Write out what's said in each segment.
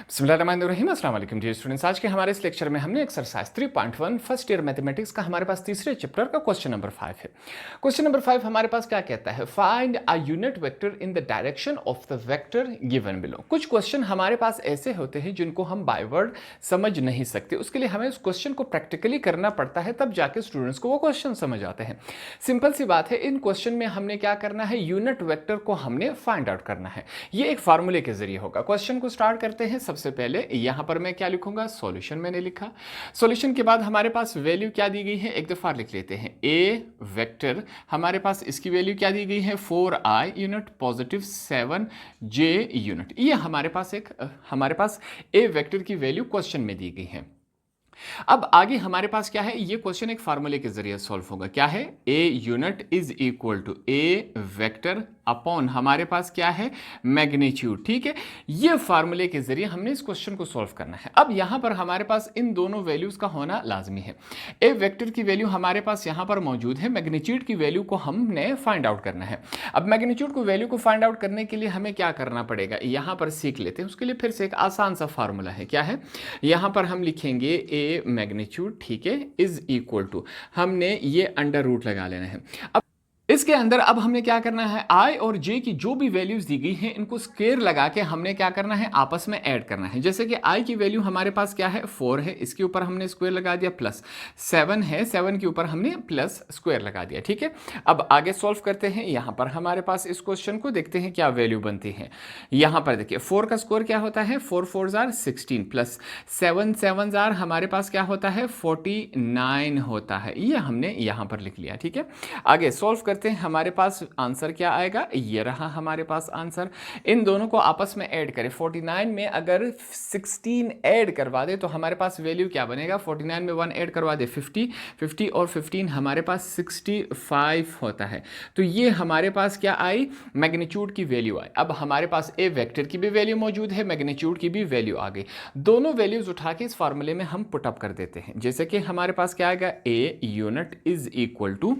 बिस्मिल्लाहिर्रहमानिर्रहीम, अस्सलाम वालेकुम डियर स्टूडेंट्स। आज के हमारे इस लेक्चर में हमने एक्सरसाइज 3.1 फर्स्ट ईयर मैथमेटिक्स का हमारे पास तीसरे चैप्टर का क्वेश्चन नंबर 5 है। क्वेश्चन नंबर 5 हमारे पास क्या कहता है, find a unit vector in the direction of the vector given below. कुछ क्वेश्चन हमारे पास ऐसे होते हैं जिनको हम बाय वर्ड समझ नहीं सकते, उसके लिए हमें उस क्वेश्चन को प्रैक्टिकली करना पड़ता है, तब जाके स्टूडेंट्स को वो क्वेश्चन समझ आते हैं। सिंपल सी बात है, इन क्वेश्चन में हमने क्या करना है, यूनिट वेक्टर को हमने फाइंड आउट करना है। ये एक फार्मूले के जरिए होगा। क्वेश्चन को स्टार्ट करते हैं। सबसे पहले यहां पर मैं क्या लिखूंगा, सॉल्यूशन मैंने लिखा। सॉल्यूशन के बाद हमारे पास वैल्यू क्या दी गई है, एक दफा लिख लेते हैं। ए वेक्टर हमारे पास इसकी वैल्यू क्या दी गई है, 4i unit positive 7j unit. ये हमारे पास ए वेक्टर की वैल्यू क्वेश्चन में दी गई है। अब आगे हमारे पास क्या है, ये क्वेश्चन एक फार्मूले के जरिए सॉल्व होगा। क्या है, a unit is equal to a vector upon हमारे पास क्या है, मैग्नीट्यूड। ठीक है, ये फार्मूले के जरिए हमने इस क्वेश्चन को सॉल्व करना है। अब यहां पर हमारे पास इन दोनों वैल्यूज का होना लाजमी है। ए वेक्टर की वैल्यू हमारे पास यहां पर मौजूद है, मैग्नीट्यूड की वैल्यू को हमने फाइंड आउट करना है। अब मैग्नीट्यूड को वैल्यू को फाइंड आउट करने के लिए हमें क्या करना पड़ेगा, यहां पर सीख लेते हैं। उसके लिए फिर से एक आसान सा फार्मूला है। क्या है, यहां पर हम लिखेंगे ए मैग्नीट्यूड, ठीक है, इज इक्वल टू, हमने ये अंडर रूट लगा लेना है। अब इसके अंदर अब हमने क्या करना है, आई और जे की जो भी वैल्यूज दी गई हैं इनको स्क्वायर लगा के हमने क्या करना है, आपस में ऐड करना है। जैसे कि आई की वैल्यू हमारे पास क्या है, 4 है, इसके ऊपर हमने स्क्वायर लगा दिया, प्लस 7 है, 7 के ऊपर हमने प्लस स्क्वायर लगा दिया। ठीक है, अब आगे सॉल्व करते हैं। यहां पर हमारे पास इस क्वेश्चन को देखते हैं क्या वैल्यू बनती है। यहां पर देखिए 4 का स्क्वायर क्या होता है, 4 4 जार 16 प्लस 7 7 जार हमारे पास क्या होता है, 49 होता है। ये हमने यहां पर लिख लिया। ठीक है, आगे सॉल्व करते हैं। हमारे पास आंसर क्या आएगा, ये रहा हमारे पास आंसर। इन दोनों को आपस में ऐड करें, 49 में अगर 16 ऐड करवा दे तो हमारे पास वैल्यू क्या बनेगा, 49 में 1 ऐड करवा दे 50, 50 और 15 हमारे पास 65 होता है। तो ये हमारे पास क्या आई, मैग्नीट्यूड की वैल्यू आई। अब हमारे पास ए वेक्टर की भी वैल्यू मौजूद है, मैग्नीट्यूड की भी वैल्यू आ गई। दोनों वैल्यूज उठा के इस फार्मूले में हम पुट अप कर देते हैं। जैसे कि हमारे पास क्या आएगा, ए यूनिट इज इक्वल टू,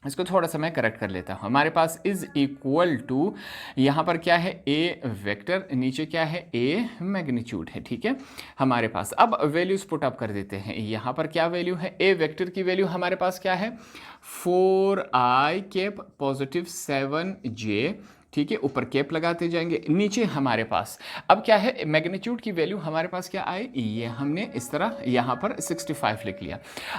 इसको थोड़ा सा मैं करेक्ट कर लेता हूं, हमारे पास इज इक्वल टू, यहां पर क्या है, ए वेक्टर, नीचे क्या है, ए मैग्नीट्यूड है। ठीक है, हमारे पास अब वैल्यूज पुट अप कर देते हैं। यहां पर क्या वैल्यू है, ए वेक्टर की वैल्यू हमारे पास क्या है, 4i कैप पॉजिटिव 7j। ठीक है, ऊपर कैप लगाते जाएंगे, नीचे हमारे पास अब क्या है, मैग्नीट्यूड की वैल्यू हमारे पास क्या आई, ये हमने इस तरह यहां पर 65 लिख लिया।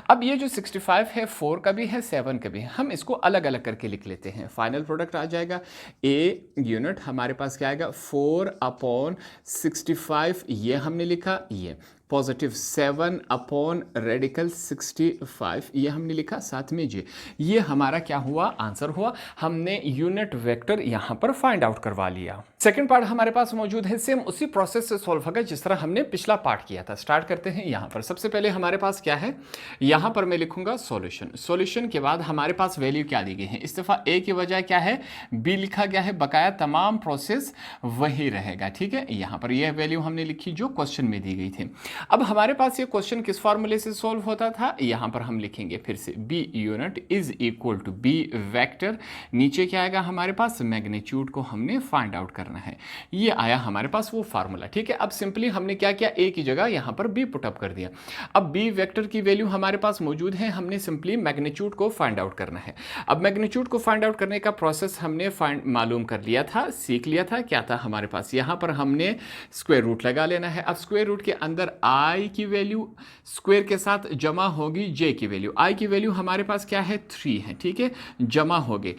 अब ये जो 65 है, 4 का भी है, 7 का भी है, हम इसको अलग अलग करके लिख लेते हैं। फाइनल प्रोडक्ट आ जाएगा, ए यूनिट हमारे पास क्या आएगा, 4/65, ये हमने लिखा, ये पॉजिटिव 7 रेडिकल 65, ये हमने लिखा, साथ में जे, ये हमारा क्या हुआ, आंसर हुआ। हमने यूनिट वेक्टर यहां पर फाइंड आउट करवा लिया। सेकंड पार्ट हमारे पास मौजूद है, सेम उसी प्रोसेस से सॉल्व होगा जिस तरह हमने पिछला पार्ट किया था। स्टार्ट करते हैं। यहां पर सबसे पहले हमारे पास क्या है, यहां पर मैं लिखूंगा सॉल्यूशन। सॉल्यूशन के बाद हमारे पास वैल्यू क्या दी गई है, इस दफा ए की बजाय क्या है, बी लिखा गया है, बकाया तमाम प्रोसेस वही रहेगा। ठीक है, यहां पर यह वैल्यू हमने लिखी जो क्वेश्चन में दी गई थी। अब हमारे पास ये क्वेश्चन किस फॉर्मूले से सॉल्व होता था, यहां पर हम लिखेंगे फिर से, B unit is equal to B vector, नीचे क्या आएगा हमारे पास, मैग्नीट्यूड को हमने फाइंड आउट करना है। ये आया हमारे पास वो फार्मूला। ठीक है, अब सिंपली हमने क्या किया, ए की जगह यहां पर बी पुट अप कर दिया। अब बी वेक्टर की वैल्यू हमारे पास मौजूद है, हमने सिंपली मैग्नीट्यूड को फाइंड आउट करना है। अब मैग्नीट्यूड को फाइंड आउट करने का प्रोसेस हमने मालूम कर लिया था, सीख लिया था। क्या था हमारे पास, यहां पर हमने स्क्वायर रूट लगा लेना है। अब स्क्वायर रूट के अंदर आई की वैल्यू स्क्वायर के साथ जमा होगी जे की वैल्यू। आई की वैल्यू हमारे पास क्या है, 3 है। ठीक है, जमा हो गए।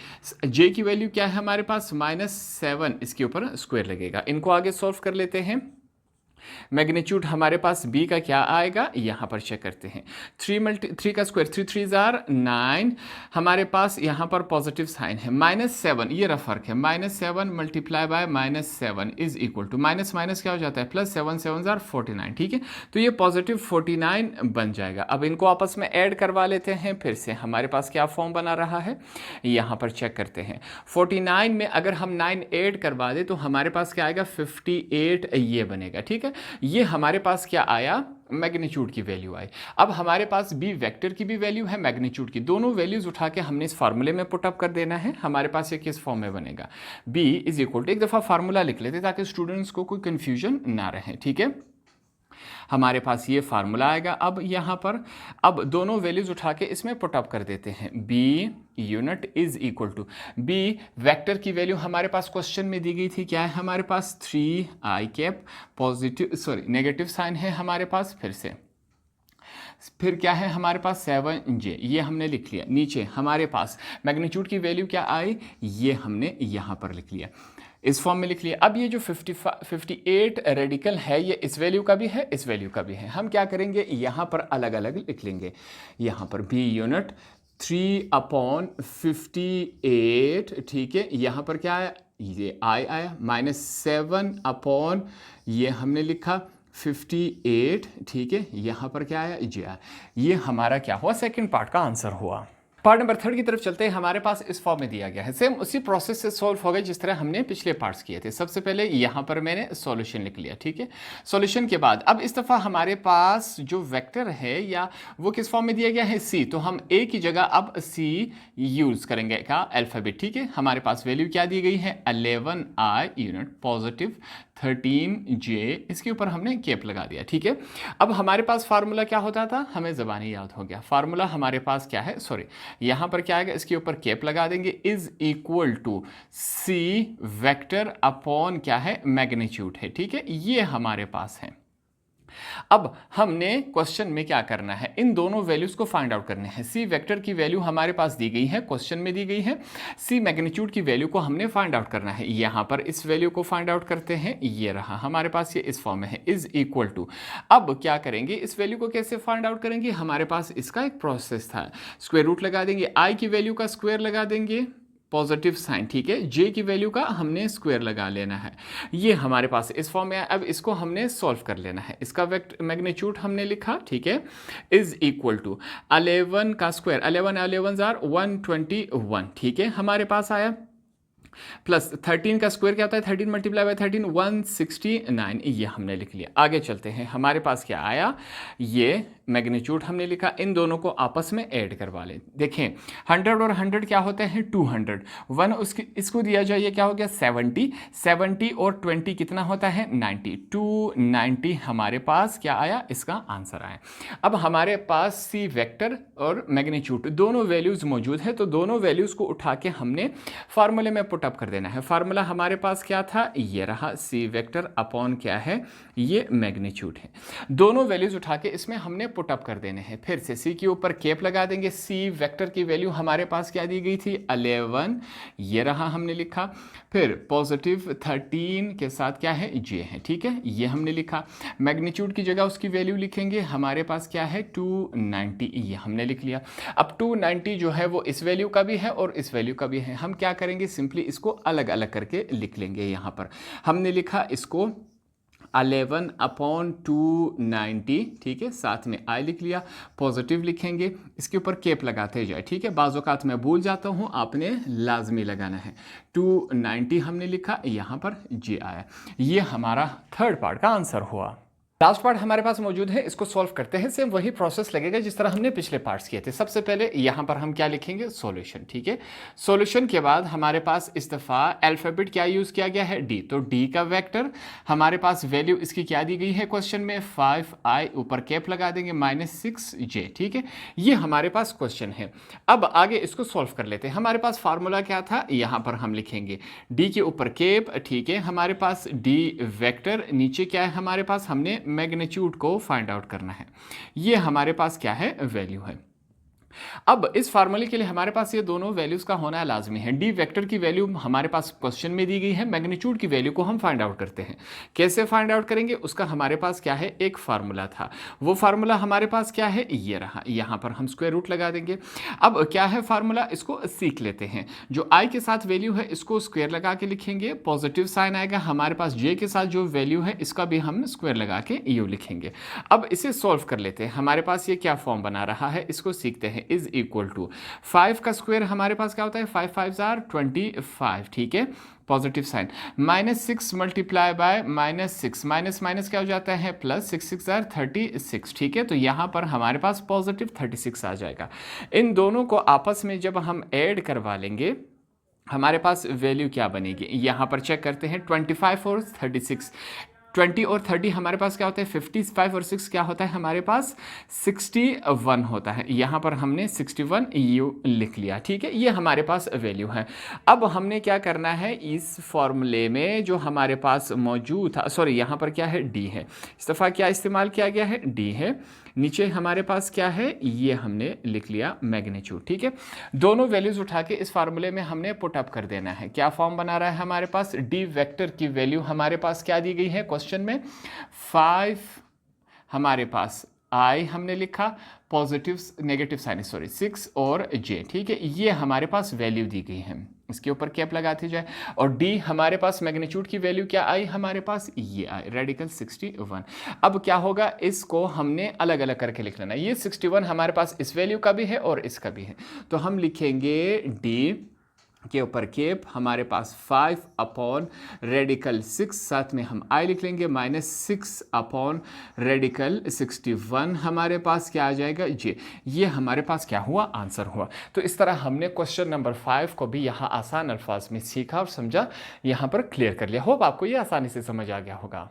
जे की वैल्यू क्या है हमारे पास, -7, इसके ऊपर स्क्वायर लगेगा। इनको आगे सॉल्व कर लेते हैं। मैग्नीट्यूड हमारे पास बी का क्या आएगा, यहां पर चेक करते हैं, 3 का स्क्वायर 3 3 जार 9, हमारे पास यहां पर पॉजिटिव साइन है, -7, ये रहा फर्क है, -7 multiply by -7 is equal to, minus minus क्या हो जाता है, प्लस 7 7 जार 49। ठीक है, तो ये पॉजिटिव 49 बन जाएगा। अब इनको आपस में ऐड करवा लेते हैं। फिर से हमारे पास क्या फॉर्म बना रहा है, यहां पर चेक करते हैं। 49 में अगर हम 9 ऐड करवा दे तो हमारे पास क्या आएगा, 58 ये बनेगा। ठीक है, है, ये हमारे पास क्या आया, मैग्नीट्यूड की वैल्यू आई। अब हमारे पास बी वेक्टर की भी वैल्यू है, मैग्नीट्यूड की, दोनों वैल्यूज उठा के हमने इस फार्मूले में पुटअप कर देना है। हमारे पास ये किस फॉर्म में बनेगा, बी इज इक्वल टू, एक दफ़ा फार्मूला लिख लेते ताकि स्टूडेंट्स को कोई कन्फ्यूजन ना रहे, ठीक है। हमारे पास ये फार्मूला आएगा। अब यहाँ पर अब दोनों वैल्यूज उठा के इसमें पुटअप कर देते हैं। B unit is equal to, B vector की वैल्यू हमारे पास क्वेश्चन में दी गई थी, क्या है हमारे पास 3i cap, positive sorry negative sign है हमारे पास, फिर क्या है हमारे पास 7j, ये हमने लिख लिया। नीचे हमारे पास मैग्नीट्यूड की वैल्यू क्या आई, ये हमने यहाँ पर लिख लिया, इस फॉर्म में लिख लिया। अब ये जो 58 रेडिकल है, ये इस वैल्यू का भी है, इस वैल्यू का भी है। हम क्या करेंगे, यहाँ पर अलग अलग लिख लेंगे। यहाँ पर बी यूनिट 3/58, ठीक है। यहाँ पर क्या है, ये आई आया, -7 ये हमने लिखा 58, ठीक है। यहाँ पर क्या आया, जे आया। ये हमारा क्या हुआ, सेकंड पार्ट का आंसर हुआ। पार्ट नंबर 3 की तरफ चलते हैं। हमारे पास इस फॉर्म में दिया गया है, सेम उसी प्रोसेस से सॉल्व हो गए जिस तरह हमने पिछले पार्ट्स किए थे। सबसे पहले यहाँ पर मैंने सॉल्यूशन लिख लिया, ठीक है। सॉल्यूशन के बाद अब इस दफ़ा हमारे पास जो वेक्टर है या वो किस फॉर्म में दिया गया है, सी, तो हम ए की जगह अब सी यूज़ करेंगे का अल्फ़ाबेट, ठीक है। हमारे पास वैल्यू क्या दी गई है, 11i यूनिट, पॉजिटिव 13j, इसके ऊपर हमने कैप लगा दिया, ठीक है। अब हमारे पास फार्मूला क्या होता था, हमें ज़बानी याद हो गया। फार्मूला हमारे पास क्या है, सॉरी यहाँ पर क्या आएगा, इसके ऊपर कैप लगा देंगे, is equal to C vector upon क्या है, मैग्नीट्यूड है, ठीक है। ये हमारे पास है। अब हमने क्वेश्चन में क्या करना है, इन दोनों वैल्यूज को फाइंड आउट करने हैं। सी वेक्टर की वैल्यू हमारे पास दी गई है, क्वेश्चन में दी गई है। सी मैग्नीट्यूड की वैल्यू को हमने फाइंड आउट करना है। यहां पर इस वैल्यू को फाइंड आउट करते हैं, ये रहा हमारे पास, ये इस फॉर्म में है, इज इक्वल टू। अब क्या करेंगे, इस वैल्यू को कैसे फाइंड आउट करेंगे, हमारे पास इसका एक प्रोसेस था। स्क्वायर रूट लगा देंगे, आई की वैल्यू का स्क्वायर लगा देंगे, पॉजिटिव साइन, ठीक है। जे की वैल्यू का हमने स्क्वायर लगा लेना है। ये हमारे पास इस फॉर्म में है। अब इसको हमने सॉल्व कर लेना है। इसका वेक्टर मैग्नीट्यूड हमने लिखा, ठीक है, इज इक्वल टू 11 का स्क्वायर, 11 आर 121, ठीक है, हमारे पास आया, प्लस 13 का स्क्वायर क्या होता है, 13 मल्टीप्लाई बाय 13 169, ये हमने लिख लिया। आगे चलते हैं, हमारे पास क्या आया, ये मैग्नीट्यूड हमने लिखा, इन दोनों को आपस में ऐड करवा लें। देखें 100 और 100 क्या होते हैं, 200, 1 उसकी इसको दिया जाए, ये क्या हो गया 70, 70 और 20 कितना होता है 90, 290 हमारे पास क्या आया, इसका आंसर आया। अब हमारे पास सी वेक्टर और मैग्नीट्यूड दोनों वैल्यूज मौजूद है, तो दोनों वैल्यूज को उठा के हमने फार्मूले में पुट अप कर देना है। फार्मूला हमारे पास क्या था, ये रहा, सी वेक्टर अपॉन क्या है, ये मैग्नीट्यूड है। दोनों वैल्यूज उठा के इसमें हमने पुट अप कर देने हैं। फिर से सी के ऊपर कैप लगा देंगे। सी वेक्टर की वैल्यू हमारे पास क्या दी गई थी, 11, ये रहा हमने लिखा। फिर पॉजिटिव 13 के साथ क्या है, जे है, ठीक है, ये हमने लिखा। मैग्नीट्यूड की जगह उसकी वैल्यू लिखेंगे, हमारे पास क्या है 290, ये हमने लिख लिया। अब 290 जो है वो इस वैल्यू का भी है और इस वैल्यू का भी है। हम क्या करेंगे, सिंपली इसको अलग अलग करके लिख लेंगे। यहाँ पर हमने लिखा इसको 11/290, ठीक है, साथ में आई लिख लिया, पॉजिटिव लिखेंगे, इसके ऊपर कैप लगाते जाए, ठीक है। बाज़ औक़ात मैं भूल जाता हूँ, आपने लाजमी लगाना है। 290 हमने लिखा, यहाँ पर जे आया। ये हमारा थर्ड पार्ट का आंसर हुआ। लास्ट पार्ट हमारे पास मौजूद है, इसको सॉल्व करते हैं। सेम वही प्रोसेस लगेगा जिस तरह हमने पिछले पार्ट्स किए थे। सबसे पहले यहाँ पर हम क्या लिखेंगे, सॉल्यूशन, ठीक है। सॉल्यूशन के बाद हमारे पास इस दफ़ा अल्फ़ाबेट क्या यूज़ किया गया है, डी। तो डी का वेक्टर हमारे पास वैल्यू इसकी क्या दी गई है क्वेश्चन में, 5i, ऊपर कैप लगा देंगे, -6j, ठीक है। ये हमारे पास क्वेश्चन है। अब आगे इसको सॉल्व कर लेते हैं। हमारे पास फार्मूला क्या था, यहाँ पर हम लिखेंगे डी के ऊपर कैप, ठीक है। हमारे पास डी वेक्टर, नीचे क्या है हमारे पास, हमने मैग्नीट्यूड को फाइंड आउट करना है। ये हमारे पास क्या है, वैल्यू है। अब इस फार्मूले के लिए हमारे पास ये दोनों वैल्यूज का होना लाजमी है। डी वेक्टर की वैल्यू हमारे पास क्वेश्चन में दी गई है, मैग्नीट्यूड की वैल्यू को हम फाइंड आउट करते हैं। कैसे फाइंड आउट करेंगे, उसका हमारे पास क्या है, एक फार्मूला था। वो फार्मूला हमारे पास क्या है, ये रहा। यहाँ पर हम स्क्वायर रूट लगा देंगे। अब क्या है फार्मूला, इसको सीख लेते हैं। जो आई के साथ वैल्यू है इसको स्क्वायर लगा के लिखेंगे, पॉजिटिव साइन आएगा। हमारे पास जे के साथ जो वैल्यू है इसका भी हम स्क्वायर लगा के यू लिखेंगे। अब इसे सॉल्व कर लेते हैं। हमारे पास ये क्या फॉर्म बना रहा है, इसको सीखते हैं। इज इक्वल टू 5 का स्क्वायर हमारे पास क्या होता है, 5 5 आर 25, ठीक है। Positive sign, -6 multiply by -6, minus minus क्या हो जाता है प्लस, 6 6 आर 36, ठीक है। तो यहाँ पर हमारे पास पॉजिटिव 36 आ जाएगा। इन दोनों को आपस में जब हम ऐड करवा लेंगे हमारे पास वैल्यू क्या बनेगी, यहाँ पर चेक करते हैं। 25 और 36, 20 और 30 हमारे पास क्या होता है 55 और 6 क्या होता है हमारे पास 61 होता है। यहाँ पर हमने 61 यू लिख लिया, ठीक है। ये हमारे पास वैल्यू है। अब हमने क्या करना है, इस फॉर्मूले में जो हमारे पास मौजूद था, सॉरी यहाँ पर क्या है डी है, इस दफ़ा क्या इस्तेमाल किया गया है डी है। नीचे हमारे पास क्या है, ये हमने लिख लिया मैग्नीट्यूड, ठीक है। दोनों वैल्यूज उठा के इस फार्मूले में हमने पुट अप कर देना है। क्या फॉर्म बना रहा है हमारे पास, डी वेक्टर की वैल्यू हमारे पास क्या दी गई है क्वेश्चन में 5, हमारे पास आई हमने लिखा, पॉजिटिव नेगेटिव साइन सॉरी 6 और जे, ठीक है। ये हमारे पास वैल्यू दी गई है, इसके ऊपर कैप लगाती जाए। और डी हमारे पास मैग्नीट्यूड की वैल्यू क्या आई हमारे पास, ये आई रेडिकल 61। अब क्या होगा, इसको हमने अलग अलग करके लिख लेना। ये 61 हमारे पास इस वैल्यू का भी है और इसका भी है, तो हम लिखेंगे डी के ऊपर केप हमारे पास 5 अपॉन रेडिकल 6, साथ में हम आई लिख लेंगे -6 अपॉन रेडिकल 61 हमारे पास क्या आ जाएगा जे। ये हमारे पास क्या हुआ, आंसर हुआ। तो इस तरह हमने क्वेश्चन नंबर 5 को भी यहाँ आसान अल्फाज में सीखा और समझा, यहाँ पर क्लियर कर लिया। होप आपको ये आसानी से समझ आ गया होगा।